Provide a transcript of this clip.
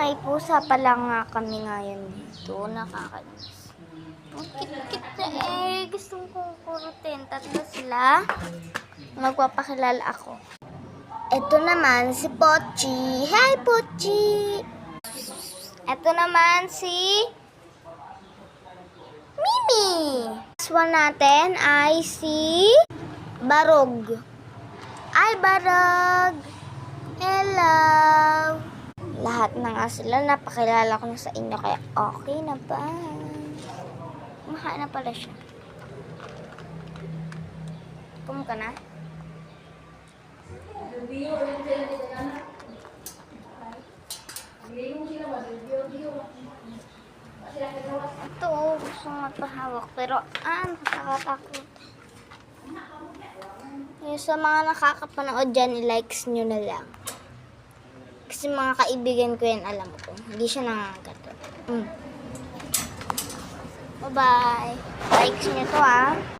may pusa pala nga kami ngayon dito. Nakakainis. Ang kit-kit na eh. Gusto kong kurutin. Tatlo sila. Magpapakilala ako. Ito naman si Pochi. Hi, Pochi! Ito naman si Mimi. Next one natin ay si Barog. Ay, Barog! Hello! Lahat na nga sila. Napakilala ko na sa inyo. Kaya okay na ba? Kumakain na pala siya. Kum ka na? Ito, gusto nga pahawak. Pero, nakakatakot. Yung sa mga nakakapanood dyan, i-likes nyo na lang. Kasi mga kaibigan ko yan, alam ko. Hindi siya nangangagat. Bye-bye. Likes nyo to,